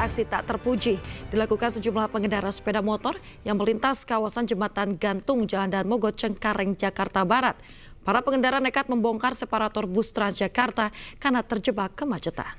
aksi tak terpuji dilakukan sejumlah pengendara sepeda motor yang melintas kawasan Jembatan Gantung Jalan Daan Mogot Cengkareng, Jakarta Barat. Para pengendara nekat membongkar separator bus Transjakarta karena terjebak kemacetan.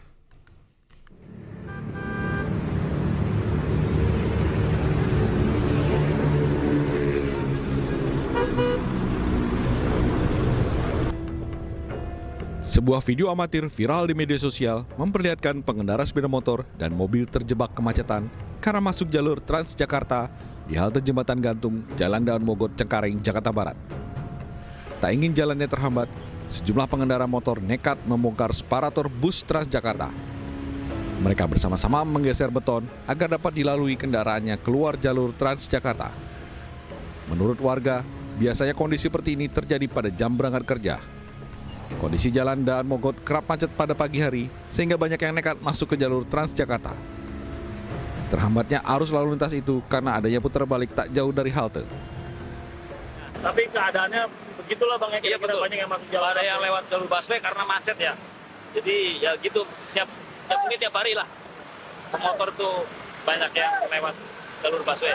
Sebuah video amatir viral di media sosial memperlihatkan pengendara sepeda motor dan mobil terjebak kemacetan karena masuk jalur Transjakarta di halte Jembatan Gantung, Jalan Daan Mogot, Cengkareng, Jakarta Barat. Tak ingin jalannya terhambat, sejumlah pengendara motor nekat membongkar separator bus Transjakarta. Mereka bersama-sama menggeser beton agar dapat dilalui kendaraannya keluar jalur Transjakarta. Menurut warga, biasanya kondisi seperti ini terjadi pada jam berangkat kerja. Kondisi jalan Daan Mogot kerap macet pada pagi hari sehingga banyak yang nekat masuk ke jalur Transjakarta. Terhambatnya arus lalu lintas itu karena adanya putar balik tak jauh dari halte. Tapi keadaannya begitulah Bang, iya, betul. banyak yang masuk jalan. Ada yang lewat jalur busway karena macet ya. Jadi ya gitu, tiap hari lah. Pemotor tuh banyak yang lewat jalur busway.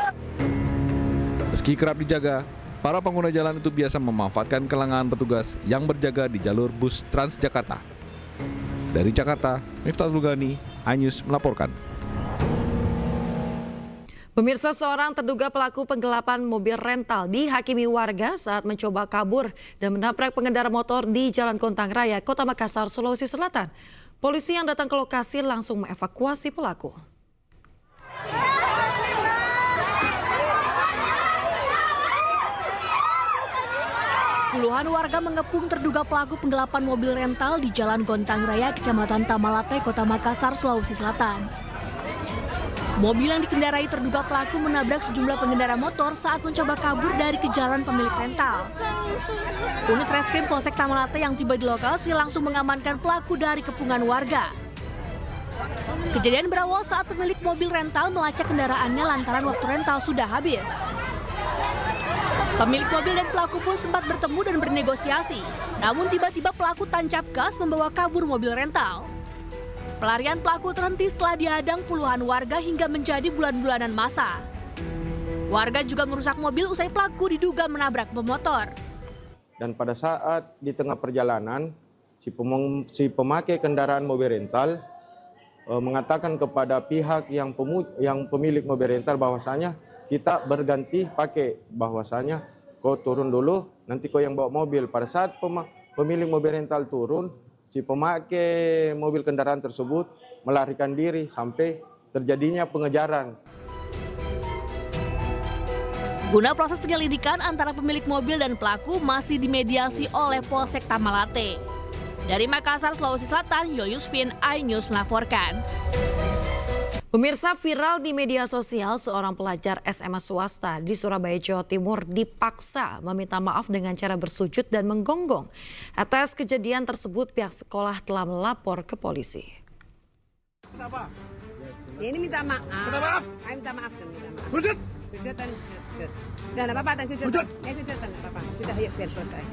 Meski kerap dijaga, para pengguna jalan itu biasa memanfaatkan kelengahan petugas yang berjaga di jalur bus Transjakarta. Dari Jakarta, Miftah Lugani, iNews melaporkan. Pemirsa, seorang terduga pelaku penggelapan mobil rental dihakimi warga saat mencoba kabur dan menabrak pengendara motor di Jalan Gontang Raya, Kota Makassar, Sulawesi Selatan. Polisi yang datang ke lokasi langsung mengevakuasi pelaku. Puluhan warga mengepung terduga pelaku penggelapan mobil rental di Jalan Gontang Raya, Kecamatan Tamalate, Kota Makassar, Sulawesi Selatan. Mobil yang dikendarai terduga pelaku menabrak sejumlah pengendara motor saat mencoba kabur dari kejaran pemilik rental. Unit Reskrim Polsek Tamalate yang tiba di lokasi langsung mengamankan pelaku dari kepungan warga. Kejadian berawal saat pemilik mobil rental melacak kendaraannya lantaran waktu rental sudah habis. Pemilik mobil dan pelaku pun sempat bertemu dan bernegosiasi. Namun tiba-tiba pelaku tancap gas membawa kabur mobil rental. Pelarian pelaku terhenti setelah dihadang puluhan warga hingga menjadi bulan-bulanan masa. Warga juga merusak mobil usai pelaku diduga menabrak pemotor. Dan pada saat di tengah perjalanan, si pemakai kendaraan mobil rental mengatakan kepada pihak yang pemilik mobil rental bahwasanya kita berganti pakai, bahwasanya kau turun dulu, nanti kau yang bawa mobil. Pada saat pemilik mobil rental turun, si pemakai mobil kendaraan tersebut melarikan diri sampai terjadinya pengejaran. Guna proses penyelidikan antara pemilik mobil dan pelaku masih dimediasi oleh Polsek Tamalate. Dari Makassar, Sulawesi Selatan, Julius Vin, iNews melaporkan. Pemirsa, viral di media sosial, seorang pelajar SMA swasta di Surabaya, Jawa Timur dipaksa meminta maaf dengan cara bersujud dan menggonggong. Atas kejadian tersebut, pihak sekolah telah melapor ke polisi. Kenapa? Ya, ini minta maaf. Minta maaf? Saya minta maaf dan minta maaf. Sujud? Sujud dan sujud. Dan apa-apa dan sujud. Sujud? Sujud dan apa-apa. Sudah, yuk biar selesai.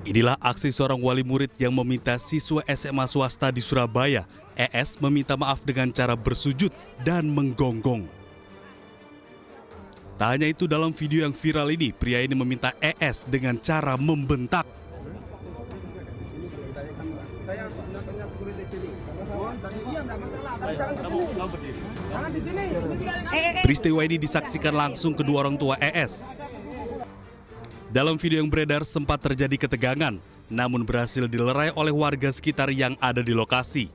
Inilah aksi seorang wali murid yang meminta siswa SMA swasta di Surabaya, ES, meminta maaf dengan cara bersujud dan menggonggong. Tak hanya itu, dalam video yang viral ini, pria ini meminta ES dengan cara membentak. Peristiwa ini disaksikan langsung kedua orang tua ES. Dalam video yang beredar sempat terjadi ketegangan, namun berhasil dilerai oleh warga sekitar yang ada di lokasi.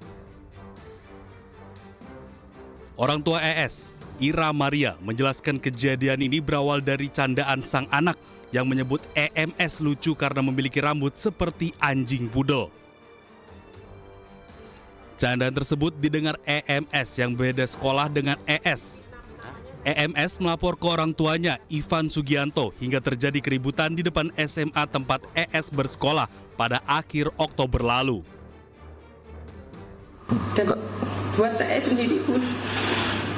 Orang tua ES, Ira Maria, menjelaskan kejadian ini berawal dari candaan sang anak yang menyebut EMS lucu karena memiliki rambut seperti anjing pudel. Candaan tersebut didengar EMS yang beda sekolah dengan ES. EMS melapor ke orang tuanya, Ivan Sugianto, hingga terjadi keributan di depan SMA tempat ES bersekolah pada akhir Oktober lalu. Dan buat saya sendiri pun,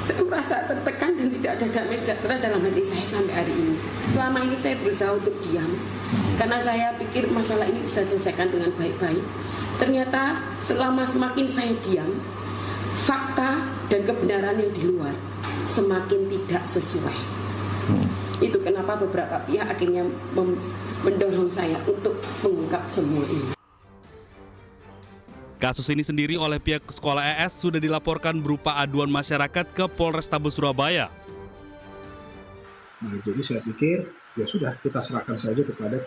saya merasa tertekan dan tidak ada damai sejahtera dalam hati saya sampai hari ini. Selama ini saya berusaha untuk diam, karena saya pikir masalah ini bisa selesaikan dengan baik-baik. Ternyata selama semakin saya diam, fakta dan kebenaran yang di luar semakin tidak sesuai. Itu kenapa beberapa pihak akhirnya mendorong saya untuk mengungkap semua ini. Kasus ini sendiri oleh pihak sekolah ES sudah dilaporkan berupa aduan masyarakat ke Polrestabes Surabaya. Nah, jadi saya pikir ya sudah kita serahkan saja kepada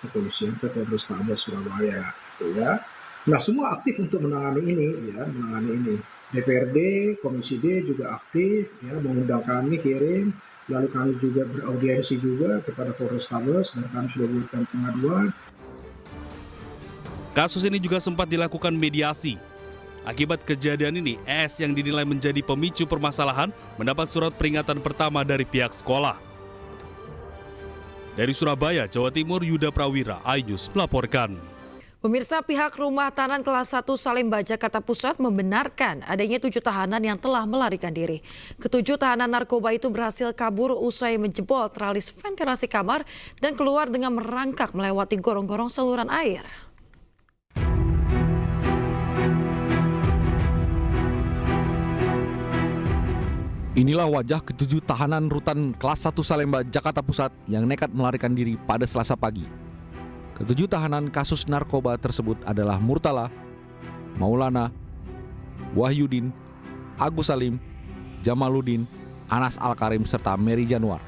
kepolisian, ke Polrestabes Surabaya, gitu ya. Nah, semua aktif untuk menangani ini, ya, menangani ini. DPRD, Komisi D juga aktif, ya, mengundang kami kirim, lalu kami juga beraudiensi juga kepada Polrestabes dan kami sudah buatkan pengaduan. Kasus ini juga sempat dilakukan mediasi. Akibat kejadian ini, ES yang dinilai menjadi pemicu permasalahan mendapat surat peringatan pertama dari pihak sekolah. Dari Surabaya, Jawa Timur, Yuda Prawira, iNews melaporkan. Pemirsa, pihak Rumah Tahanan Kelas 1 Salemba, Jakarta Pusat membenarkan adanya 7 tahanan yang telah melarikan diri. Ketujuh tahanan narkoba itu berhasil kabur usai menjebol teralis ventilasi kamar dan keluar dengan merangkak melewati gorong-gorong saluran air. Inilah wajah ketujuh tahanan rutan kelas 1 Salemba, Jakarta Pusat yang nekat melarikan diri pada Selasa pagi. Ketujuh tahanan kasus narkoba tersebut adalah Murtala, Maulana, Wahyudin, Agus Salim, Jamaluddin, Anas Al-Karim, serta Mary Januar.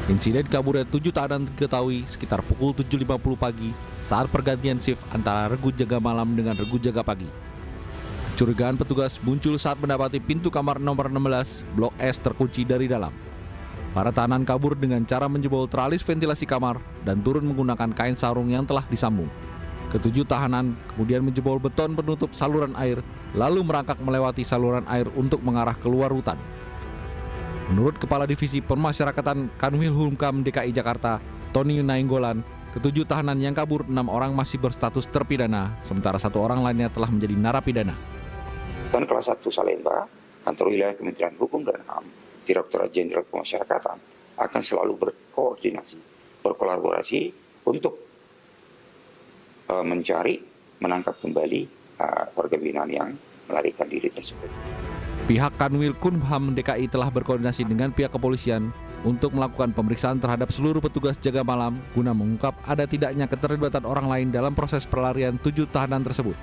Insiden kaburnya 7 tahanan diketahui sekitar pukul 7.50 pagi saat pergantian shift antara regu jaga malam dengan regu jaga pagi. Kecurigaan petugas muncul saat mendapati pintu kamar nomor 16 Blok S terkunci dari dalam. Para tahanan kabur dengan cara menjebol teralis ventilasi kamar dan turun menggunakan kain sarung yang telah disambung. Ketujuh tahanan kemudian menjebol beton penutup saluran air, lalu merangkak melewati saluran air untuk mengarah keluar rutan. Menurut Kepala Divisi Permasyarakatan Kanwil Humkam DKI Jakarta, Tony Nainggolan, ketujuh tahanan yang kabur 6 orang masih berstatus terpidana, sementara 1 orang lainnya telah menjadi narapidana. Dan kelas 1 Salemba, Kantor Wilayah Kementerian Hukum dan HAM, Direktorat Jenderal Pemasyarakatan akan selalu berkoordinasi, berkolaborasi untuk mencari, menangkap kembali warga binaan yang melarikan diri tersebut. Pihak Kanwil Kumham DKI telah berkoordinasi dengan pihak kepolisian untuk melakukan pemeriksaan terhadap seluruh petugas jaga malam guna mengungkap ada tidaknya keterlibatan orang lain dalam proses pelarian 7 tahanan tersebut.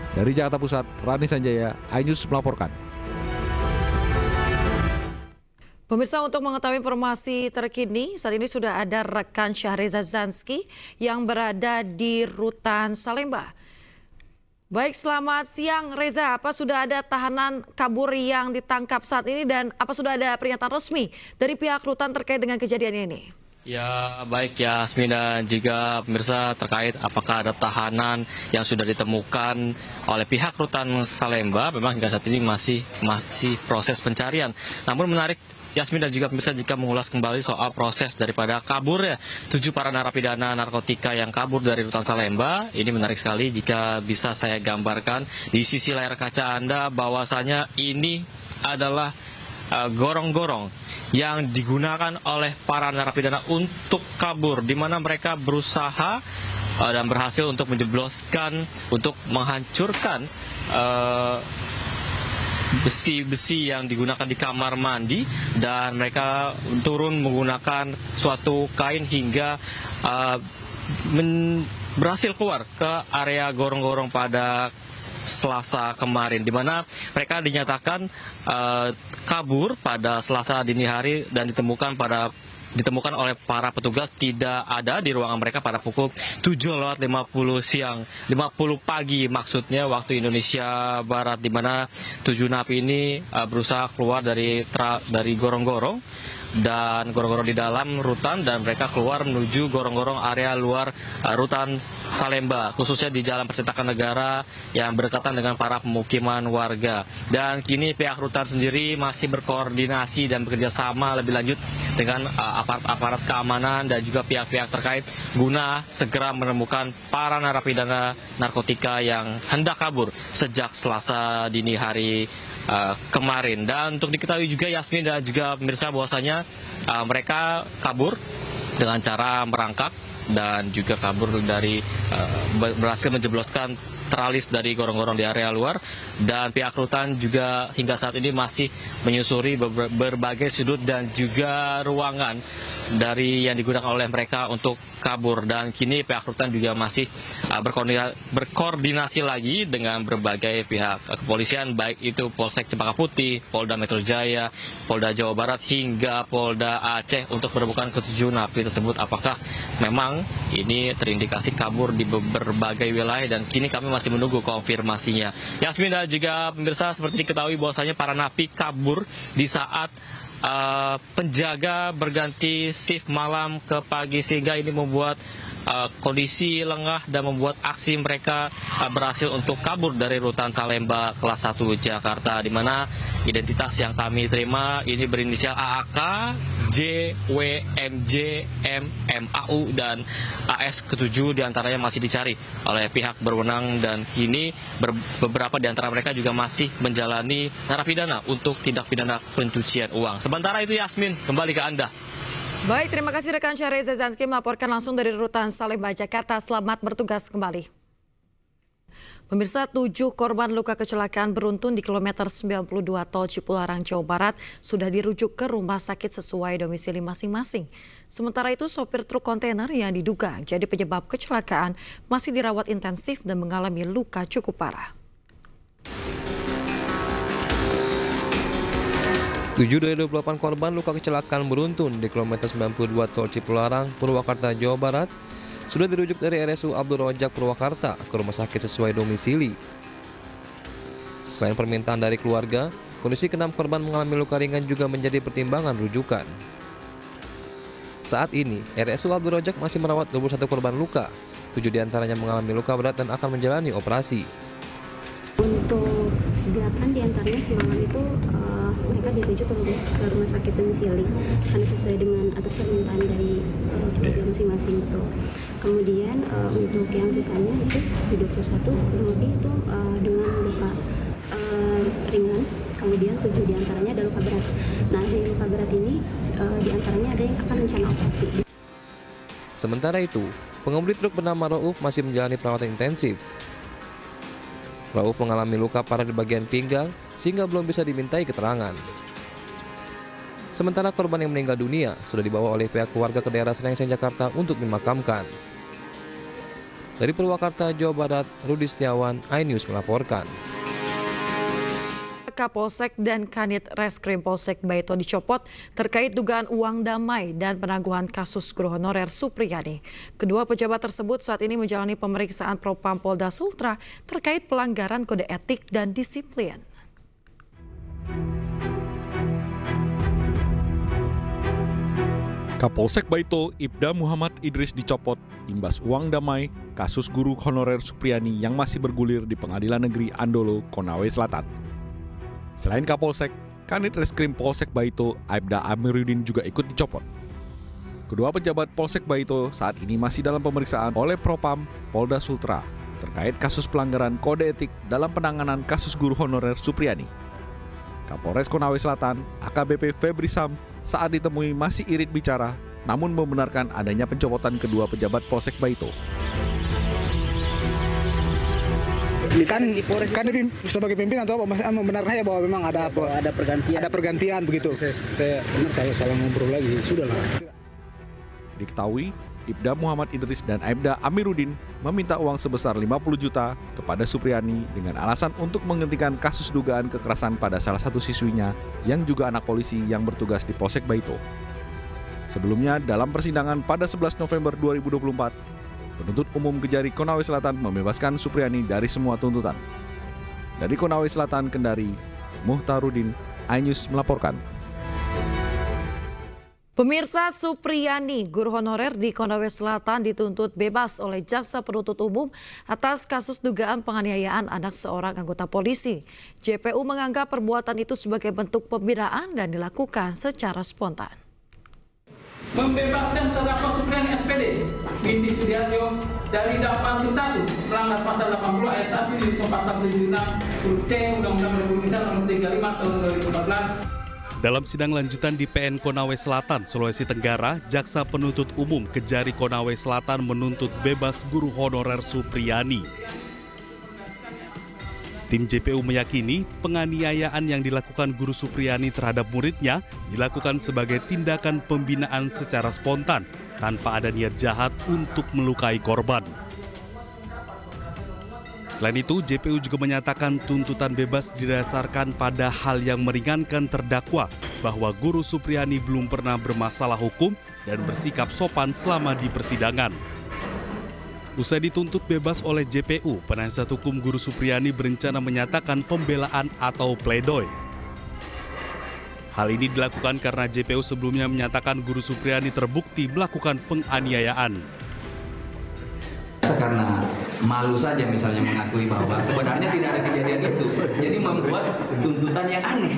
Dari Jakarta Pusat, Rani Sanjaya, iNews melaporkan. Pemirsa, untuk mengetahui informasi terkini, saat ini sudah ada rekan Syahreza Zanski yang berada di rutan Salemba. Baik, selamat siang Reza. Apa sudah ada tahanan kabur yang ditangkap saat ini dan apa sudah ada pernyataan resmi dari pihak rutan terkait dengan kejadian ini? Ya, baik ya Asmi dan juga pemirsa, terkait apakah ada tahanan yang sudah ditemukan oleh pihak rutan Salemba, memang hingga saat ini masih proses pencarian. Namun menarik Yasmin dan juga pemirsa jika mengulas kembali soal proses daripada kaburnya 7 para narapidana narkotika yang kabur dari rutan Salemba. Ini menarik sekali jika bisa saya gambarkan di sisi layar kaca Anda bahwasanya ini adalah gorong-gorong yang digunakan oleh para narapidana untuk kabur, di mana mereka berusaha dan berhasil untuk menjebloskan, untuk menghancurkan besi-besi yang digunakan di kamar mandi, dan mereka turun menggunakan suatu kain hingga berhasil keluar ke area gorong-gorong pada Selasa kemarin, di mana mereka dinyatakan kabur pada Selasa dini hari dan ditemukan oleh para petugas tidak ada di ruangan mereka pada pukul 7.50 siang, 50 pagi maksudnya waktu Indonesia Barat, di mana 7 napi ini berusaha keluar dari gorong-gorong dan gorong-gorong di dalam rutan, dan mereka keluar menuju gorong-gorong area luar rutan Salemba, khususnya di Jalan Percetakan Negara yang berdekatan dengan para pemukiman warga. Dan kini pihak rutan sendiri masih berkoordinasi dan bekerja sama lebih lanjut dengan aparat keamanan dan juga pihak-pihak terkait guna segera menemukan para narapidana narkotika yang hendak kabur sejak Selasa dini hari kemarin. Dan untuk diketahui juga Yasmin dan juga pemirsa bahwasanya mereka kabur dengan cara merangkak dan juga kabur dari berhasil menjebloskan teralis dari gorong-gorong di area luar, dan pihak rutan juga hingga saat ini masih menyusuri berbagai sudut dan juga ruangan dari yang digunakan oleh mereka untuk kabur, dan kini pihak rutan juga masih berkoordinasi lagi dengan berbagai pihak kepolisian, baik itu Polsek Cempaka Putih, Polda Metro Jaya, Polda Jawa Barat hingga Polda Aceh untuk menemukan ketujuh napi tersebut apakah memang ini terindikasi kabur di berbagai wilayah, dan kini kami masih menunggu konfirmasinya. Yasmin dan juga pemirsa, seperti diketahui bahwasanya para napi kabur di saat penjaga berganti shift malam ke pagi, sehingga ini membuat kondisi lengah dan membuat aksi mereka berhasil untuk kabur dari rutan Salemba kelas 1 Jakarta, di mana identitas yang kami terima ini berinisial AAK, J, W, MJ, M, MAU, dan AS. Ketujuh diantaranya masih dicari oleh pihak berwenang, dan kini beberapa di antara mereka juga masih menjalani narapidana untuk tindak pidana pencucian uang. Sementara itu, Yasmin, kembali ke Anda. Baik, terima kasih rekan Syahriza Zanski melaporkan langsung dari rutan Salemba, Jakarta. Selamat bertugas kembali. Pemirsa, 7 korban luka kecelakaan beruntun di kilometer 92 Tol Cipularang, Jawa Barat sudah dirujuk ke rumah sakit sesuai domisili masing-masing. Sementara itu, sopir truk kontainer yang diduga jadi penyebab kecelakaan masih dirawat intensif dan mengalami luka cukup parah. 7 dari 28 korban luka kecelakaan beruntun di kilometer 92 Tol Cipularang, Purwakarta, Jawa Barat sudah dirujuk dari RSU Abdul Rojak Purwakarta ke rumah sakit sesuai domisili. Selain permintaan dari keluarga, kondisi ke-6 korban mengalami luka ringan juga menjadi pertimbangan rujukan. Saat ini, RSU Abdul Rojak masih merawat 21 korban luka, 7 diantaranya mengalami luka berat dan akan menjalani operasi. Untuk 8 diantaranya semalam itu mereka dirujuk ke rumah sakit domisili karena sesuai dengan atas permintaan dari keluarga masing-masing itu. Kemudian untuk yang sisanya itu di 21 lebih itu dengan luka ringan, kemudian 7 diantaranya ada luka berat. Nah, di luka berat ini diantaranya ada yang akan rencana operasi. Sementara itu, pengemudi truk bernama Rauf masih menjalani perawatan intensif. Rauf mengalami luka parah di bagian pinggang sehingga belum bisa dimintai keterangan. Sementara korban yang meninggal dunia sudah dibawa oleh pihak keluarga ke daerah Serengseng, Jakarta untuk dimakamkan. Dari Purwakarta, Jawa Barat, Rudi Setiawan, iNews melaporkan. Kapolsek dan Kanit Reskrim Polsek Baito dicopot terkait dugaan uang damai dan penangguhan kasus guru honorer Supriyani. Kedua pejabat tersebut saat ini menjalani pemeriksaan Propam Polda Sultra terkait pelanggaran kode etik dan disiplin. Kapolsek Baito, Ibda Muhammad Idris dicopot imbas uang damai kasus guru honorer Supriyani yang masih bergulir di Pengadilan Negeri Andolo, Konawe Selatan. Selain Kapolsek, Kanit Reskrim Polsek Baito, Aibda Amiruddin juga ikut dicopot. Kedua pejabat Polsek Baito saat ini masih dalam pemeriksaan oleh Propam Polda Sultra terkait kasus pelanggaran kode etik dalam penanganan kasus guru honorer Supriyani. Kapolres Konawe Selatan, AKBP Febri Sam, saat ditemui masih irit bicara, namun membenarkan adanya pencopotan kedua pejabat Polsek Baito. Kan sebagai pimpinan atau membenarkan bahwa memang ada pergantian begitu. Saya salah ngobrol lagi, sudahlah. Diketahui, Ibda Muhammad Idris dan Aibda Amiruddin meminta uang sebesar 50 juta kepada Supriyani dengan alasan untuk menghentikan kasus dugaan kekerasan pada salah satu siswinya yang juga anak polisi yang bertugas di Polsek Baito. Sebelumnya, dalam persidangan pada 11 November 2024, penuntut umum Kejari Konawe Selatan membebaskan Supriyani dari semua tuntutan. Dari Konawe Selatan, Kendari, Muhtarudin, iNews melaporkan. Pemirsa, Supriyani, guru honorer di Konawe Selatan dituntut bebas oleh jaksa penuntut umum atas kasus dugaan penganiayaan anak seorang anggota polisi. JPU menganggap perbuatan itu sebagai bentuk pembinaan dan dilakukan secara spontan. Membebaskan terdakwa Supriyani SPD binti Sudiarjo dari dakwaan ke-1 melanggar pasal 80 ayat 1 junto pasal 76 huruf C Undang-Undang Republik Indonesia Nomor 35 Tahun 2014. Dalam sidang lanjutan di PN Konawe Selatan, Sulawesi Tenggara, Jaksa Penuntut Umum Kejari Konawe Selatan menuntut bebas guru honorer Supriyani. Tim JPU meyakini penganiayaan yang dilakukan Guru Supriyani terhadap muridnya dilakukan sebagai tindakan pembinaan secara spontan tanpa ada niat jahat untuk melukai korban. Selain itu, JPU juga menyatakan tuntutan bebas didasarkan pada hal yang meringankan terdakwa bahwa Guru Supriyani belum pernah bermasalah hukum dan bersikap sopan selama di persidangan. Usai dituntut bebas oleh JPU, penasihat hukum Guru Supriyani berencana menyatakan pembelaan atau pledoi. Hal ini dilakukan karena JPU sebelumnya menyatakan Guru Supriyani terbukti melakukan penganiayaan. Karena malu saja misalnya mengakui bahwa sebenarnya tidak ada kejadian itu, jadi membuat tuntutan yang aneh.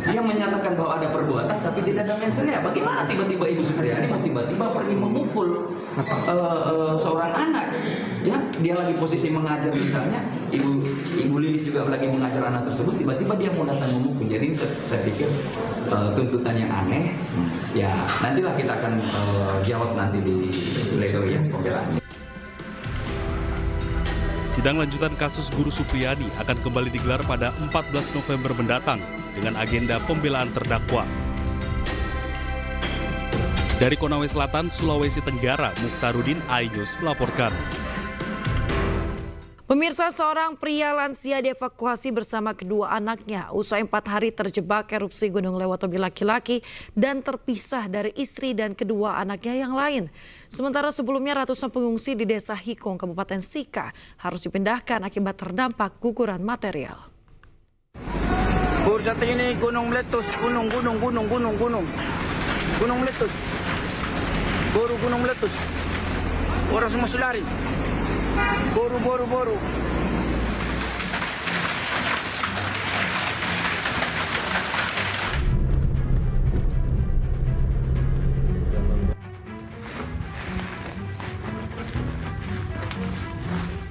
Dia menyatakan bahwa ada perbuatan tapi tidak ada mentionnya. Bagaimana tiba-tiba Ibu Supriyani mau tiba-tiba pergi memukul seorang anak? Ya, dia lagi posisi mengajar misalnya, Ibu Lilis juga lagi mengajar anak tersebut, tiba-tiba dia mau datang memukul. Jadi saya pikir tuntutan yang aneh. Ya, nantilah kita akan jawab nanti di pledoi ya pembelaan. Sidang lanjutan kasus Guru Supriyani akan kembali digelar pada 14 November mendatang dengan agenda pembelaan terdakwa. Dari Konawe Selatan, Sulawesi Tenggara, Mukhtarudin, iNews melaporkan. Pemirsa, seorang pria lansia dievakuasi bersama kedua anaknya usai 4 hari terjebak erupsi Gunung Lewatobi laki-laki dan terpisah dari istri dan kedua anaknya yang lain. Sementara sebelumnya ratusan pengungsi di Desa Hikong, Kabupaten Sika harus dipindahkan akibat terdampak guguran material. Saat ini gunung meletus, gunung meletus, gunung meletus, orang semua lari. Boru.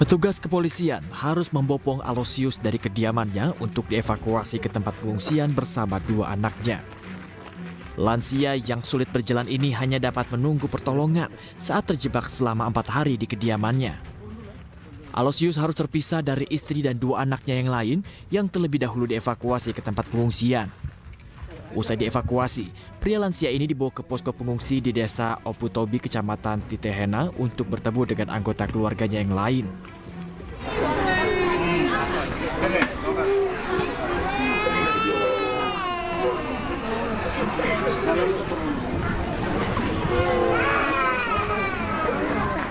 Petugas kepolisian harus membopong Aloysius dari kediamannya untuk dievakuasi ke tempat pengungsian bersama 2 anaknya. Lansia yang sulit berjalan ini hanya dapat menunggu pertolongan saat terjebak selama 4 hari di kediamannya. Aloysius harus terpisah dari istri dan 2 anaknya yang lain yang terlebih dahulu dievakuasi ke tempat pengungsian. Usai dievakuasi, pria lansia ini dibawa ke posko pengungsi di Desa Oputobi, Kecamatan Titehena untuk bertemu dengan anggota keluarganya yang lain.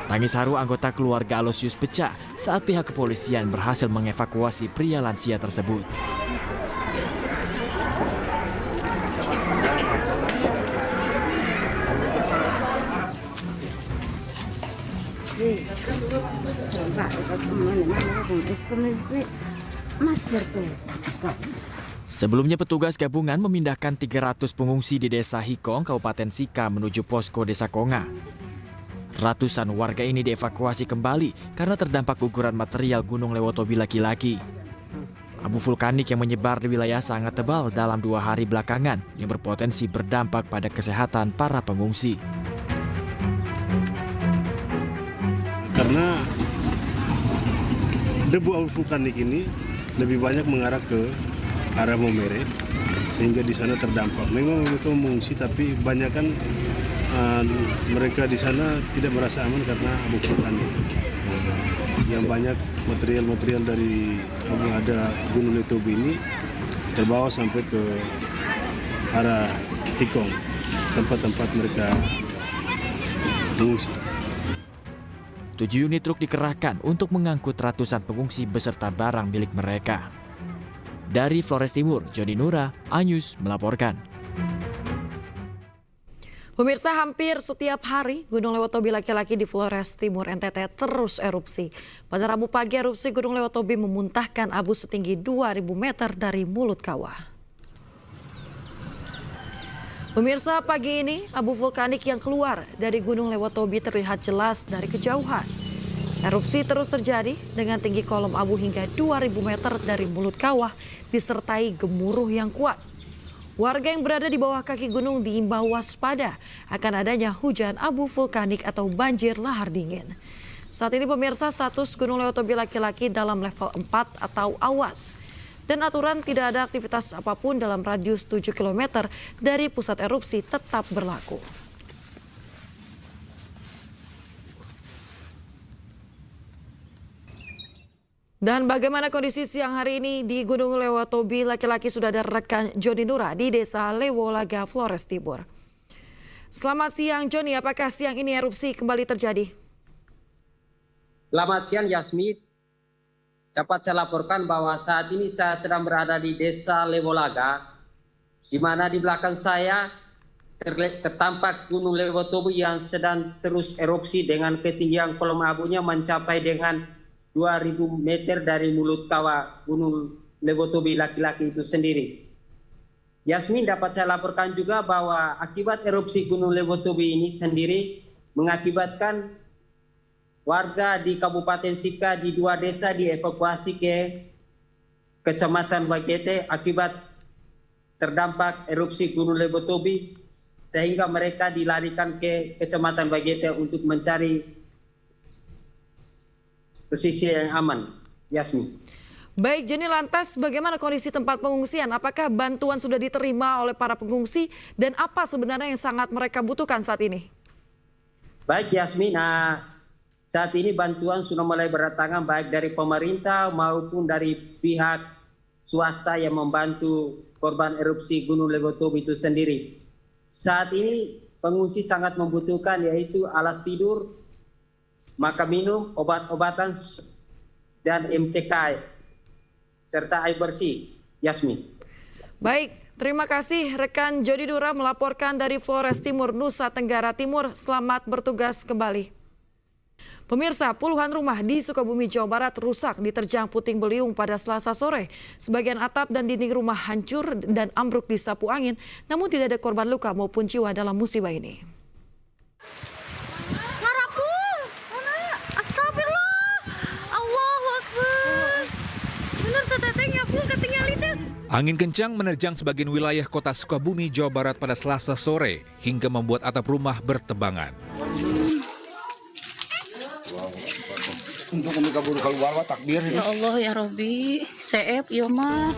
Tangis haru anggota keluarga Aloysius pecah saat pihak kepolisian berhasil mengevakuasi pria lansia tersebut. Sebelumnya petugas gabungan memindahkan 300 pengungsi di Desa Hikong, Kabupaten Sika menuju posko Desa Konga. Ratusan warga ini dievakuasi kembali karena terdampak guguran material Gunung Lewatobi laki-laki. Abu vulkanik yang menyebar di wilayah sangat tebal dalam 2 hari belakangan yang berpotensi berdampak pada kesehatan para pengungsi. Karena debu abu vulkanik ini lebih banyak mengarah ke arah Momere, sehingga di sana terdampak. Memang mereka mengungsi, tapi banyak kan mereka di sana tidak merasa aman karena abu vulkanik. Yang banyak material-material dari yang ada Gunung Lewatobi ini terbawa sampai ke arah Hikong, tempat-tempat mereka mengungsi. 7 unit truk dikerahkan untuk mengangkut ratusan pengungsi beserta barang milik mereka. Dari Flores Timur, Joni Nura, iNews melaporkan. Pemirsa, hampir setiap hari Gunung Lewatobi laki-laki di Flores Timur NTT terus erupsi. Pada Rabu pagi, erupsi Gunung Lewatobi memuntahkan abu setinggi 2.000 meter dari mulut kawah. Pemirsa, pagi ini abu vulkanik yang keluar dari Gunung Lewatobi terlihat jelas dari kejauhan. Erupsi terus terjadi dengan tinggi kolom abu hingga 2.000 meter dari mulut kawah disertai gemuruh yang kuat. Warga yang berada di bawah kaki gunung diimbau waspada akan adanya hujan abu vulkanik atau banjir lahar dingin. Saat ini pemirsa status Gunung Lewotobi laki-laki dalam level 4 atau awas. Dan aturan tidak ada aktivitas apapun dalam radius 7 km dari pusat erupsi tetap berlaku. Dan bagaimana kondisi siang hari ini di Gunung Lewotobi laki-laki sudah ada rekan Joni Nura di Desa Lewolaga, Flores Timur. Selamat siang Joni, apakah siang ini erupsi kembali terjadi? Selamat siang Yasmin, dapat saya laporkan bahwa saat ini saya sedang berada di Desa Lewolaga, di mana di belakang saya tertampak Gunung Lewotobi yang sedang terus erupsi dengan ketinggian kolom abunya mencapai dengan 2.000 meter dari mulut kawah Gunung Lewotobi laki-laki itu sendiri. Yasmin, dapat saya laporkan juga bahwa akibat erupsi Gunung Lewotobi ini sendiri mengakibatkan warga di Kabupaten Sika di 2 desa dievakuasi ke Kecamatan Bagete akibat terdampak erupsi Gunung Lewotobi, sehingga mereka dilarikan ke Kecamatan Bagete untuk mencari posisi yang aman. Yasmin. Baik, Joni, lantas bagaimana kondisi tempat pengungsian? Apakah bantuan sudah diterima oleh para pengungsi dan apa sebenarnya yang sangat mereka butuhkan saat ini? Baik Yasmin, saat ini bantuan sudah mulai berdatangan baik dari pemerintah maupun dari pihak swasta yang membantu korban erupsi Gunung Lewotobi itu sendiri. Saat ini pengungsi sangat membutuhkan yaitu alas tidur, makan minum, obat-obatan, dan MCK, serta air bersih. Yasmin. Baik, terima kasih rekan Joni Nura melaporkan dari Flores Timur, Nusa Tenggara Timur. Selamat bertugas kembali. Pemirsa, puluhan rumah di Sukabumi, Jawa Barat rusak diterjang puting beliung pada Selasa sore. Sebagian atap dan dinding rumah hancur dan ambruk disapu angin, namun tidak ada korban luka maupun jiwa dalam musibah ini. Angin kencang menerjang sebagian wilayah kota Sukabumi, Jawa Barat pada Selasa sore hingga membuat atap rumah bertebangan. Untuk kabur keluar takbir. Ya Allah ya Robi, seep ya mah.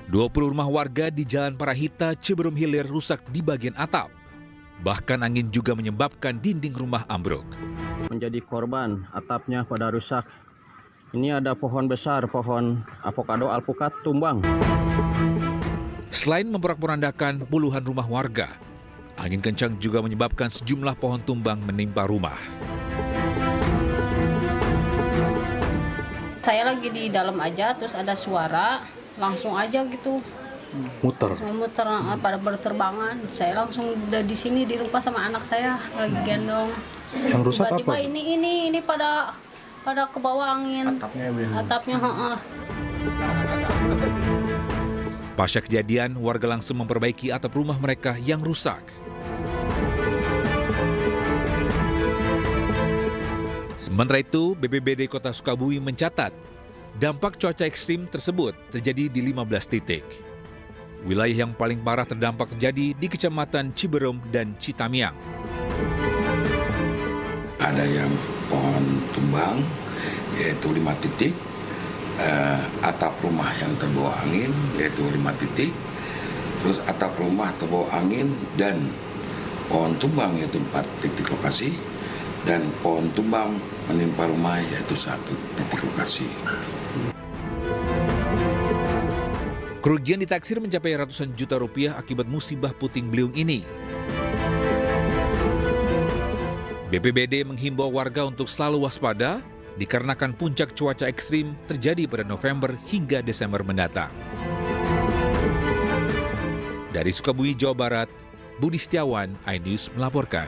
20 rumah warga di Jalan Parahita, Ciberum Hilir rusak di bagian atap. Bahkan angin juga menyebabkan dinding rumah ambruk. Menjadi korban, atapnya pada rusak. Ini ada pohon besar, pohon avokado alpukat tumbang. Selain memporak-porandakan puluhan rumah warga, angin kencang juga menyebabkan sejumlah pohon tumbang menimpa rumah. Saya lagi di dalam aja, terus ada suara, langsung aja gitu. Muter Pada berterbangan. Saya langsung udah di sini di rumah sama anak saya lagi gendong. Yang rusak tiba-tiba apa? Ini pada ke bawah angin. Atapnya Pasca kejadian, warga langsung memperbaiki atap rumah mereka yang rusak. Sementara itu, BPBD Kota Sukabumi mencatat dampak cuaca ekstrim tersebut terjadi di 15 titik. Wilayah yang paling parah terdampak terjadi di Kecamatan Ciberum dan Citamiang. Ada yang pohon tumbang, yaitu 5 titik, atap rumah yang terbawa angin, yaitu 5 titik, terus atap rumah terbawa angin dan pohon tumbang, yaitu 4 titik lokasi, dan pohon tumbang menimpa rumah, yaitu 1 titik lokasi. Kerugian ditaksir mencapai ratusan juta rupiah akibat musibah puting beliung ini. BPBD menghimbau warga untuk selalu waspada dikarenakan puncak cuaca ekstrim terjadi pada November hingga Desember mendatang. Dari Sukabumi, Jawa Barat, Budi Setiawan, iNews melaporkan.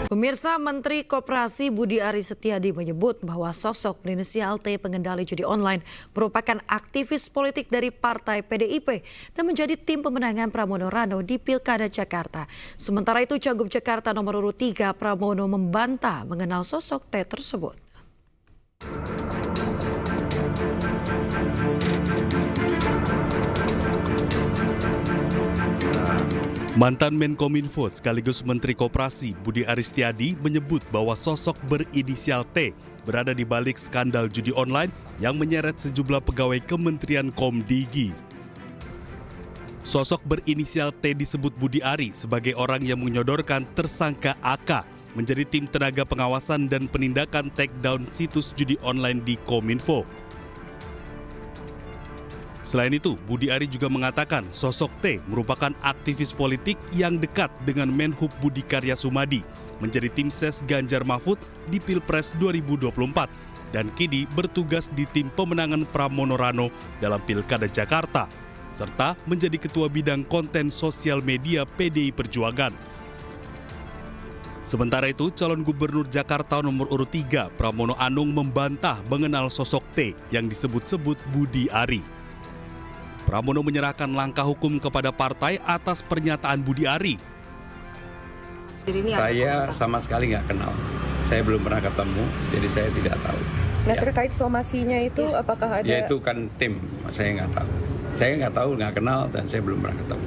Pemirsa, Menteri Koperasi Budi Aris Setiadi menyebut bahwa sosok berinisial T pengendali judi online merupakan aktivis politik dari Partai PDIP dan menjadi tim pemenangan Pramono Rano di Pilkada Jakarta. Sementara itu, Cagup Jakarta nomor urut 3 Pramono membantah mengenal sosok T tersebut. Mantan Menkominfo sekaligus Menteri Koperasi Budi Aristiadi menyebut bahwa sosok berinisial T berada di balik skandal judi online yang menyeret sejumlah pegawai Kementerian Komdigi. Sosok berinisial T disebut Budi Ari sebagai orang yang menyodorkan tersangka AK menjadi tim tenaga pengawasan dan penindakan takedown situs judi online di Kominfo. Selain itu, Budi Ari juga mengatakan sosok T merupakan aktivis politik yang dekat dengan Menhub Budi Karya Sumadi, menjadi tim ses Ganjar Mahfud di Pilpres 2024, dan kini bertugas di tim pemenangan Pramono Rano dalam Pilkada Jakarta, serta menjadi ketua bidang konten sosial media PDI Perjuangan. Sementara itu, calon gubernur Jakarta nomor urut 3, Pramono Anung membantah mengenal sosok T yang disebut-sebut Budi Ari. Pramono menyerahkan langkah hukum kepada partai atas pernyataan Budi Ari. Saya sama sekali nggak kenal. Saya belum pernah ketemu, jadi saya tidak tahu. Nah, terkait somasinya itu, apakah ada? Ya itu kan tim, saya nggak tahu. Saya nggak kenal, dan saya belum pernah ketemu.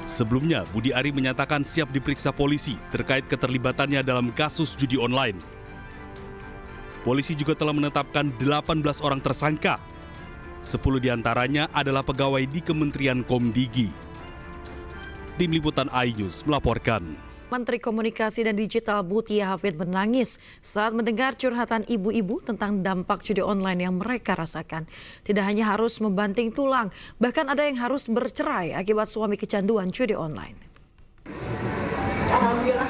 Sebelumnya, Budi Ari menyatakan siap diperiksa polisi terkait keterlibatannya dalam kasus judi online. Polisi juga telah menetapkan 18 orang tersangka. 10 diantaranya adalah pegawai di Kementerian Komdigi. Tim Liputan iNews melaporkan. Menteri Komunikasi dan Digital Mutia Hafid menangis saat mendengar curhatan ibu-ibu tentang dampak judi online yang mereka rasakan. Tidak hanya harus membanting tulang, bahkan ada yang harus bercerai akibat suami kecanduan judi online. Alhamdulillah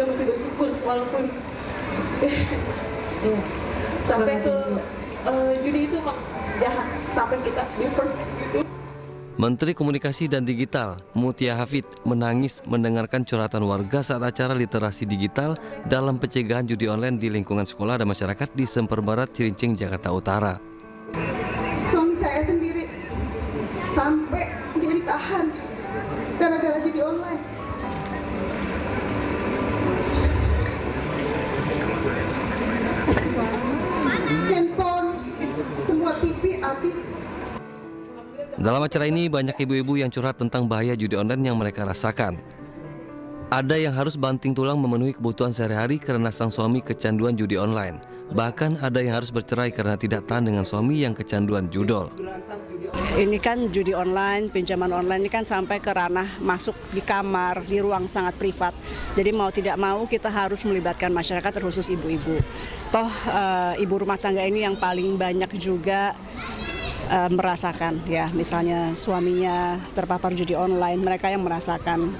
masih bersyukur walaupun sampai ke judi itu jahat, sampai kita divorce gitu. Menteri Komunikasi dan Digital Mutia Hafid menangis mendengarkan curhatan warga saat acara literasi digital dalam pencegahan judi online di lingkungan sekolah dan masyarakat di Semper Barat, Cilincing, Jakarta Utara. Suami saya sendiri sampai dia ditahan gara-gara judi online. Handphone, semua TV habis. Dalam acara ini banyak ibu-ibu yang curhat tentang bahaya judi online yang mereka rasakan. Ada yang harus banting tulang memenuhi kebutuhan sehari-hari karena sang suami kecanduan judi online. Bahkan ada yang harus bercerai karena tidak tahan dengan suami yang kecanduan judol. Ini kan judi online, pinjaman online ini kan sampai ke ranah masuk di kamar, di ruang sangat privat. Jadi mau tidak mau kita harus melibatkan masyarakat terkhusus ibu-ibu. Toh ibu rumah tangga ini yang paling banyak juga merasakan, ya misalnya suaminya terpapar judi online, mereka yang merasakan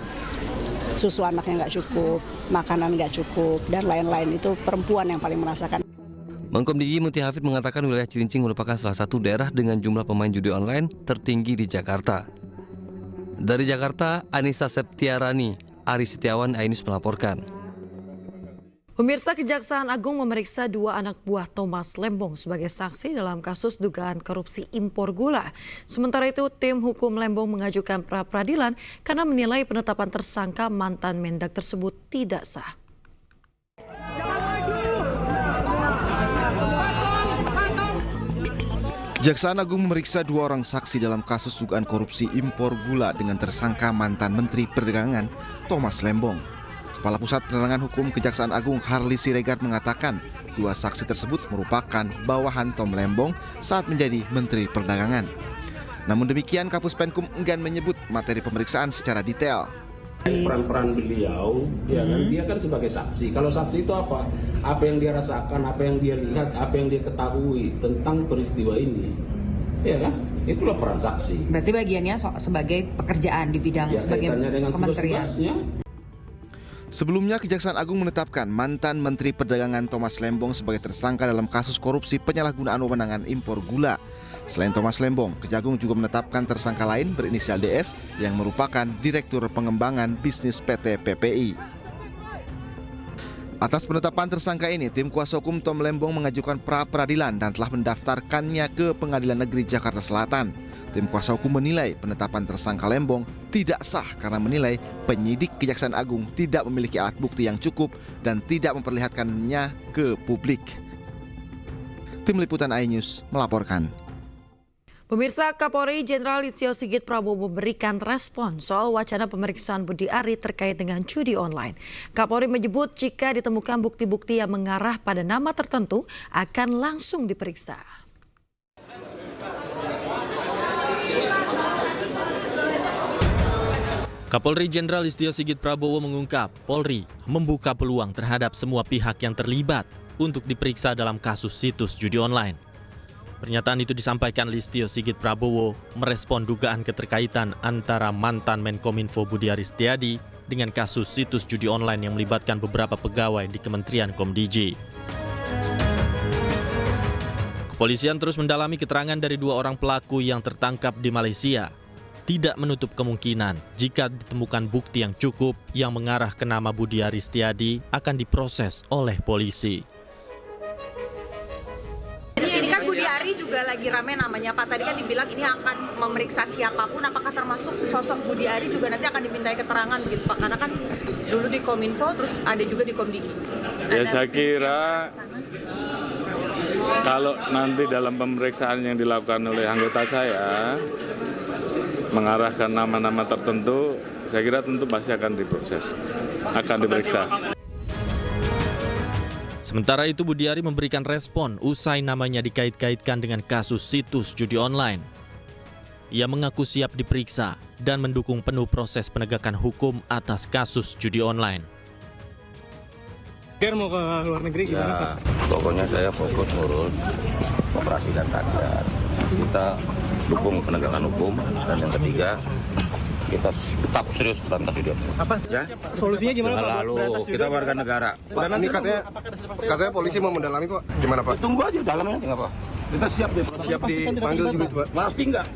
susu anaknya nggak cukup, makanan nggak cukup, dan lain-lain. Itu perempuan yang paling merasakan. Menkomdigi Mutia Hafid mengatakan wilayah Cilincing merupakan salah satu daerah dengan jumlah pemain judi online tertinggi di Jakarta. Dari Jakarta, Anissa Septiarani, Ari Setiawan, iNews melaporkan. Pemirsa, Kejaksaan Agung memeriksa 2 anak buah Thomas Lembong sebagai saksi dalam kasus dugaan korupsi impor gula. Sementara itu, tim hukum Lembong mengajukan pra-peradilan karena menilai penetapan tersangka mantan Mendak tersebut tidak sah. Kejaksaan Agung memeriksa 2 orang saksi dalam kasus dugaan korupsi impor gula dengan tersangka mantan Menteri Perdagangan Thomas Lembong. Kepala Pusat Penerangan Hukum Kejaksaan Agung Harli Siregar mengatakan 2 saksi tersebut merupakan bawahan Tom Lembong saat menjadi Menteri Perdagangan. Namun demikian, Kapus Penkum enggan menyebut materi pemeriksaan secara detail. Peran-peran beliau, ya kan, dia kan sebagai saksi. Kalau saksi itu apa? Apa yang dia rasakan, apa yang dia lihat, apa yang dia ketahui tentang peristiwa ini, ya kan? Itulah peran saksi. Berarti bagiannya sebagai pekerjaan di bidang ya, sebagai kementerian. Sebelumnya, Kejaksaan Agung menetapkan mantan Menteri Perdagangan Thomas Lembong sebagai tersangka dalam kasus korupsi penyalahgunaan wewenang impor gula. Selain Thomas Lembong, Kejagung juga menetapkan tersangka lain berinisial DS yang merupakan Direktur Pengembangan Bisnis PT PPI. Atas penetapan tersangka ini, tim kuasa hukum Tom Lembong mengajukan pra-peradilan dan telah mendaftarkannya ke Pengadilan Negeri Jakarta Selatan. Tim kuasa hukum menilai penetapan tersangka Lembong tidak sah karena menilai penyidik Kejaksaan Agung tidak memiliki alat bukti yang cukup dan tidak memperlihatkannya ke publik. Tim Liputan iNews melaporkan. Pemirsa, Kapolri Jenderal Listio Sigit Prabowo memberikan respon soal wacana pemeriksaan Budi Ari terkait dengan judi online. Kapolri menyebut jika ditemukan bukti-bukti yang mengarah pada nama tertentu akan langsung diperiksa. Kapolri Jenderal Listio Sigit Prabowo mengungkap Polri membuka peluang terhadap semua pihak yang terlibat untuk diperiksa dalam kasus situs judi online. Pernyataan itu disampaikan Listio Sigit Prabowo merespon dugaan keterkaitan antara mantan Menkominfo Budi Ari Setiadi dengan kasus situs judi online yang melibatkan beberapa pegawai di Kementerian Komdiji. Kepolisian terus mendalami keterangan dari 2 orang pelaku yang tertangkap di Malaysia. Tidak menutup kemungkinan jika ditemukan bukti yang cukup yang mengarah ke nama Budi Ari Setiadi akan diproses oleh polisi. Ini kan Budi Ari juga lagi rame namanya Pak. Tadi kan dibilang ini akan memeriksa siapapun, apakah termasuk sosok Budi Ari juga nanti akan dimintai keterangan begitu Pak? Karena kan dulu di Kominfo terus ada juga di Komdigi. Ya saya kira kalau nanti dalam pemeriksaan yang dilakukan oleh anggota saya mengarahkan nama-nama tertentu, saya kira tentu pasti akan diproses, akan diperiksa. Sementara itu Budi Ari memberikan respon usai namanya dikait-kaitkan dengan kasus situs judi online. Ia mengaku siap diperiksa dan mendukung penuh proses penegakan hukum atas kasus judi online. Dia mau ke luar negeri gimana Pak? Pokoknya saya fokus ngurus operasi dan rakyat. Kita dukung penegakan hukum, dan yang ketiga kita tetap serius berantas judi online. Apa ya? Solusinya gimana Pak? Lalu kita warga negara. Pak, ini katanya polisi mau mendalami Pak. Gimana Pak? Tunggu aja dalamnya nggak apa. Kita siap deh. Siap dipanggil juga Pak. Pasti enggak.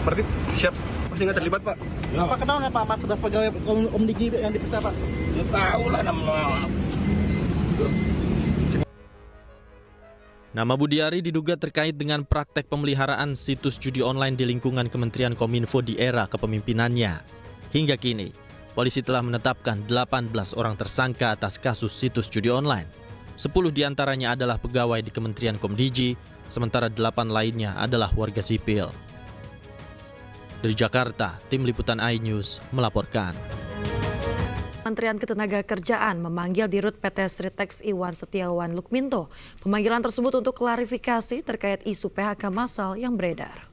Berarti siap pasti nggak terlibat Pak. Ya. Pak kenal nggak Pak 14 pegawai Komdigi yang diperiksa Pak? Ya tahu lah namanya. Nama Budi Ari diduga terkait dengan praktek pemeliharaan situs judi online di lingkungan Kementerian Kominfo di era kepemimpinannya. Hingga kini, polisi telah menetapkan 18 orang tersangka atas kasus situs judi online. 10 diantaranya adalah pegawai di Kementerian Komdiji, sementara 8 lainnya adalah warga sipil. Dari Jakarta, Tim Liputan iNews melaporkan. Kementerian Ketenagakerjaan memanggil Dirut PT Sritex Iwan Setiawan Lukminto. Pemanggilan tersebut untuk klarifikasi terkait isu PHK massal yang beredar.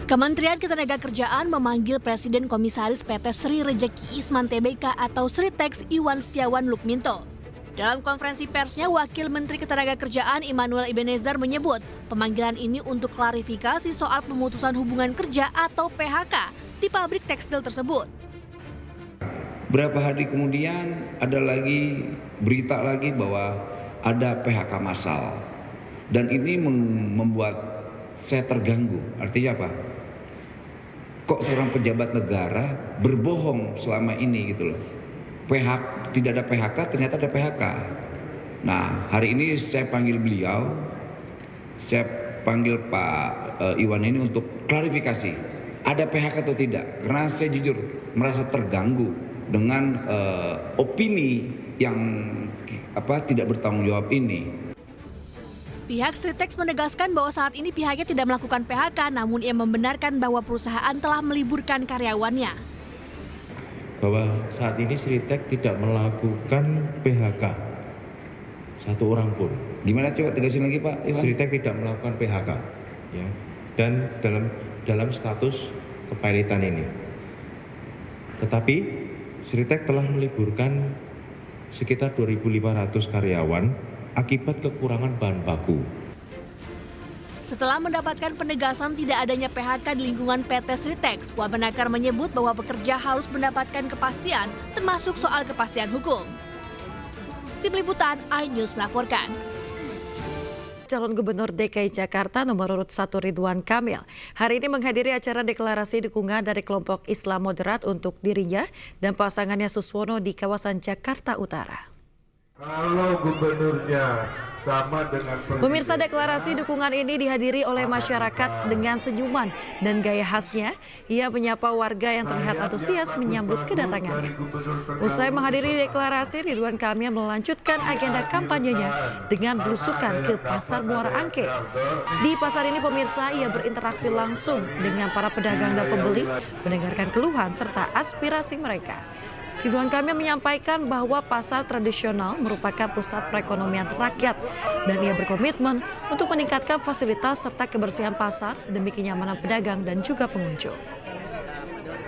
Kementerian Ketenagakerjaan memanggil Presiden Komisaris PT Sri Rejeki Isman Tbk atau Sritex Iwan Setiawan Lukminto. Dalam konferensi persnya, Wakil Menteri Ketenagakerjaan Immanuel Ebenezer menyebut pemanggilan ini untuk klarifikasi soal pemutusan hubungan kerja atau PHK di pabrik tekstil tersebut. Berapa hari kemudian ada lagi berita lagi bahwa ada PHK massal. Dan ini membuat saya terganggu. Artinya apa? Kok seorang pejabat negara berbohong selama ini gitu loh. Tidak ada PHK, ternyata ada PHK. Nah, hari ini saya panggil beliau, saya panggil Pak Iwan ini untuk klarifikasi, ada PHK atau tidak. Karena saya jujur merasa terganggu dengan opini yang tidak bertanggung jawab ini. Pihak Sritex menegaskan bahwa saat ini pihaknya tidak melakukan PHK, namun ia membenarkan bahwa perusahaan telah meliburkan karyawannya. Bahwa saat ini Sritex tidak melakukan PHK satu orang pun. Gimana coba tegasin lagi Pak Iwan? Sritex tidak melakukan PHK, ya. Dan dalam status kepailitan ini. Tetapi Sritex telah meliburkan sekitar 2.500 karyawan akibat kekurangan bahan baku. Setelah mendapatkan penegasan tidak adanya PHK di lingkungan PT Sritex, Wamenakar menyebut bahwa pekerja harus mendapatkan kepastian, termasuk soal kepastian hukum. Tim Liputan iNews melaporkan. Calon Gubernur DKI Jakarta nomor urut 1 Ridwan Kamil hari ini menghadiri acara deklarasi dukungan dari kelompok Islam moderat untuk dirinya dan pasangannya Suswono di kawasan Jakarta Utara. Kalau gubernurnya sama dengan Pemirsa, deklarasi dukungan ini dihadiri oleh masyarakat dengan senyuman dan gaya khasnya. Ia menyapa warga yang terlihat antusias menyambut kedatangannya. Usai menghadiri deklarasi, Ridwan Kamil melanjutkan agenda kampanyenya dengan belusukan ke Pasar Muara Angke. Di pasar ini, pemirsa, ia berinteraksi langsung dengan para pedagang dan pembeli, mendengarkan keluhan serta aspirasi mereka. Ridwan Kamil menyampaikan bahwa pasar tradisional merupakan pusat perekonomian rakyat dan ia berkomitmen untuk meningkatkan fasilitas serta kebersihan pasar demi kenyamanan pedagang dan juga pengunjung.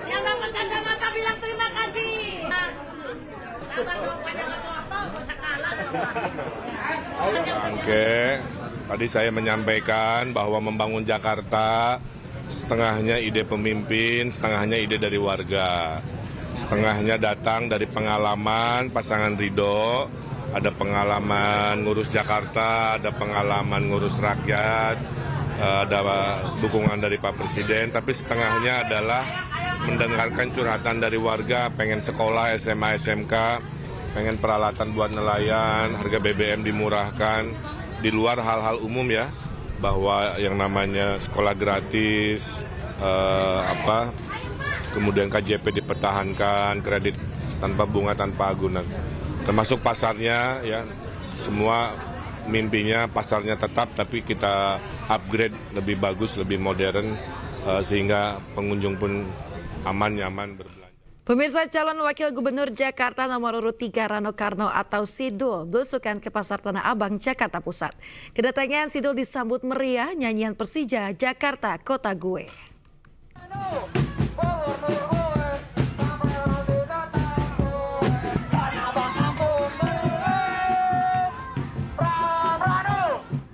Yang dapat kacamata bilang terima kasih. Oke, tadi saya menyampaikan bahwa membangun Jakarta setengahnya ide pemimpin, setengahnya ide dari warga. Setengahnya datang dari pengalaman pasangan Ridho, ada pengalaman ngurus Jakarta, ada pengalaman ngurus rakyat, ada dukungan dari Pak Presiden, tapi setengahnya adalah mendengarkan curhatan dari warga, pengen sekolah, SMA, SMK, pengen peralatan buat nelayan, harga BBM dimurahkan, di luar hal-hal umum ya, bahwa yang namanya sekolah gratis, kemudian KJP dipertahankan, kredit tanpa bunga, tanpa agunan. Termasuk pasarnya, ya, semua mimpinya pasarnya tetap, tapi kita upgrade lebih bagus, lebih modern, sehingga pengunjung pun aman, nyaman berbelanja. Pemirsa, calon wakil gubernur Jakarta nomor urut 3 Rano Karno atau Sidul belusukan ke Pasar Tanah Abang, Jakarta Pusat. Kedatangan Sidul disambut meriah nyanyian Persija Jakarta Kota Gue.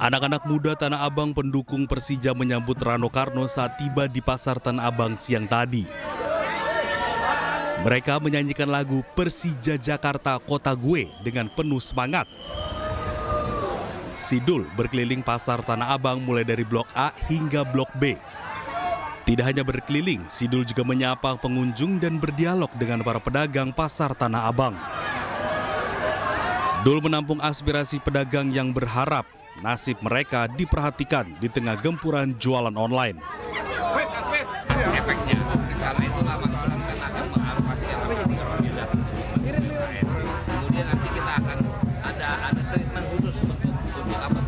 Anak-anak muda Tanah Abang pendukung Persija menyambut Rano Karno saat tiba di Pasar Tanah Abang siang tadi. Mereka menyanyikan lagu Persija Jakarta Kota Gue dengan penuh semangat. Sidul berkeliling Pasar Tanah Abang mulai dari Blok A hingga Blok B. Tidak hanya berkeliling, Sidul juga menyapa pengunjung dan berdialog dengan para pedagang Pasar Tanah Abang. Dul menampung aspirasi pedagang yang berharap nasib mereka diperhatikan di tengah gempuran jualan online. Efeknya, karena itu lama-lama kan akan mengalokasi yang namanya kemudian nanti kita akan ada treatment khusus untuk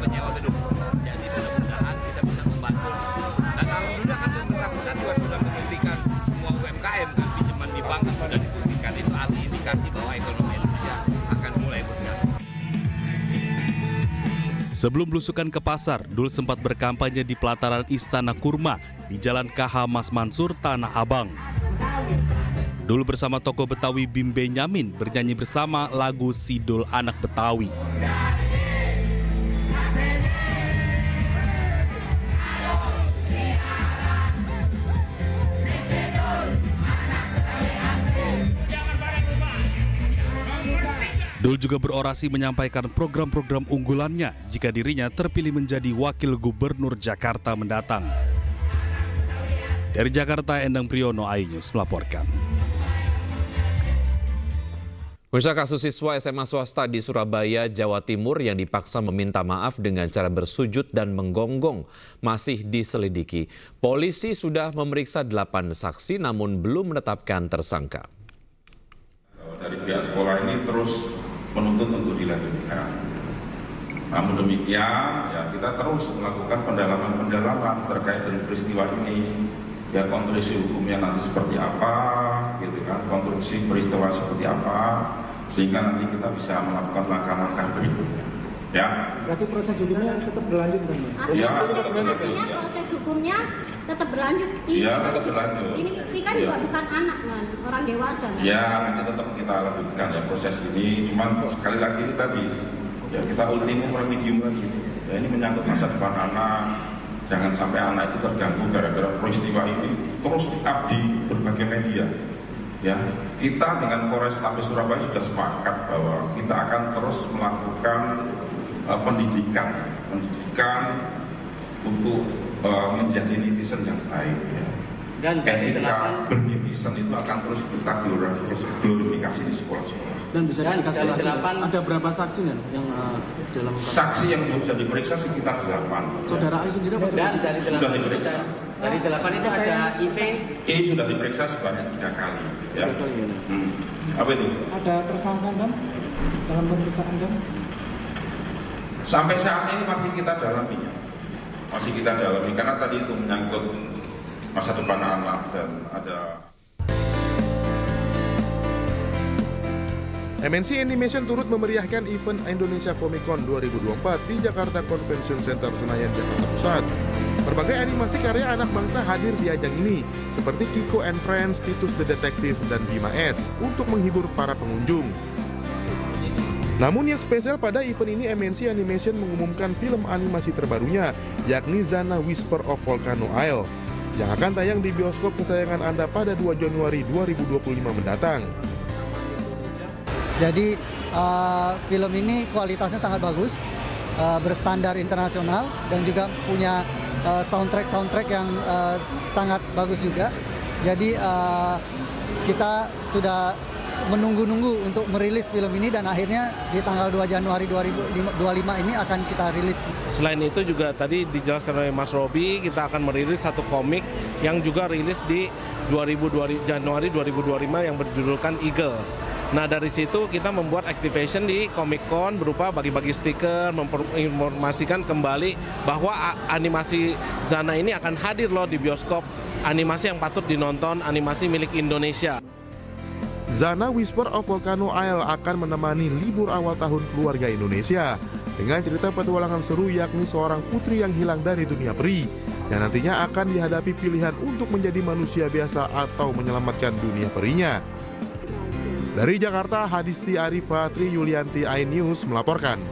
penyewa gedung. Jadi mudah-mudahan kita bisa membantu. Dan alhamdulillah kan pemerintah pusat juga sudah membuktikan semua UMKM kan pinjaman di bank sudah dibuktikan, itu arti indikasi bahwa ekonomi Indonesia akan mulai bergerak. Sebelum belusukan ke pasar, Dul sempat berkampanye di pelataran Istana Kurma di Jalan KH Mas Mansur, Tanah Abang. Dul bersama tokoh Betawi Bim Benyamin bernyanyi bersama lagu Sidul Anak Betawi. Dul juga berorasi menyampaikan program-program unggulannya jika dirinya terpilih menjadi wakil gubernur Jakarta mendatang. Dari Jakarta, Endang Priyono, iNews melaporkan. Pemirsa, kasus siswa SMA swasta di Surabaya, Jawa Timur yang dipaksa meminta maaf dengan cara bersujud dan menggonggong masih diselidiki. Polisi sudah memeriksa 8 saksi namun belum menetapkan tersangka. Dari pihak sekolah ini terus menuntut untuk dilanjutkan. Namun demikian, ya kita terus melakukan pendalaman terkait dengan peristiwa ini. Ya, konstruksi hukumnya nanti seperti apa, gitu kan? Konstruksi peristiwa seperti apa, sehingga nanti kita bisa melakukan langkah-langkah berikutnya. Ya. Berarti proses hukumnya tetap berlanjut, kan? Ya, proses hukumnya tetap berlanjut. Iya, tetap berlanjut. Ini kan juga bukan anak, kan? Orang dewasa. Ya, nanti tetap kita lanjutkan ya proses ini. Cuman sekali lagi tadi, ya kita ultimum remedium lagi. Ya, ini menyangkut masa depan anak. Jangan sampai anak itu terganggu gara-gara peristiwa ini. Terus di-up di berbagai media. Ya, kita dengan Polrestabes Surabaya sudah sepakat bahwa kita akan terus melakukan pendidikan untuk menjadi netizen yang baik. Ya. Dan etika bernetizen itu akan terus kita glorifikasi di sekolah-sekolah. Dan bisa dikasih lagi, ada berapa saksi kan yang dalam saksi yang sudah diperiksa sekitar 8. Saudara A sendiri apa? Dan sudah diperiksa. Dari 8 itu ada IV. Ini sudah diperiksa sebanyak 3 kali. Ya. Apa itu? Ada tersangka kan dalam pemeriksaan kan? Sampai saat ini masih kita dalami. Masih kita dalami karena tadi itu menyangkut masa depan anak dan ada. MNC Animation turut memeriahkan event Indonesia Comic Con 2024 di Jakarta Convention Center Senayan, Jakarta Pusat. Berbagai animasi karya anak bangsa hadir di ajang ini, seperti Kiko and Friends, Titus the Detective, dan Bima S, untuk menghibur para pengunjung. Namun yang spesial pada event ini, MNC Animation mengumumkan film animasi terbarunya, yakni Zana Whisper of Volcano Isle, yang akan tayang di bioskop kesayangan Anda pada 2 Januari 2025 mendatang. Jadi film ini kualitasnya sangat bagus, berstandar internasional dan juga punya soundtrack yang sangat bagus juga. Jadi kita sudah menunggu-nunggu untuk merilis film ini dan akhirnya di tanggal 2 Januari 2025 ini akan kita rilis. Selain itu juga tadi dijelaskan oleh Mas Robi, kita akan merilis satu komik yang juga rilis di Januari 2025 yang berjudulkan Eagle. Nah dari situ kita membuat activation di Comic Con berupa bagi-bagi stiker, menginformasikan kembali bahwa animasi Zana ini akan hadir loh di bioskop, animasi yang patut dinonton, animasi milik Indonesia. Zana Whisper of Volcano Isle akan menemani libur awal tahun keluarga Indonesia dengan cerita petualangan seru yakni seorang putri yang hilang dari dunia peri yang nantinya akan dihadapi pilihan untuk menjadi manusia biasa atau menyelamatkan dunia perinya. Dari Jakarta, Hadisti Arifa, Tri Yulianti, iNews melaporkan.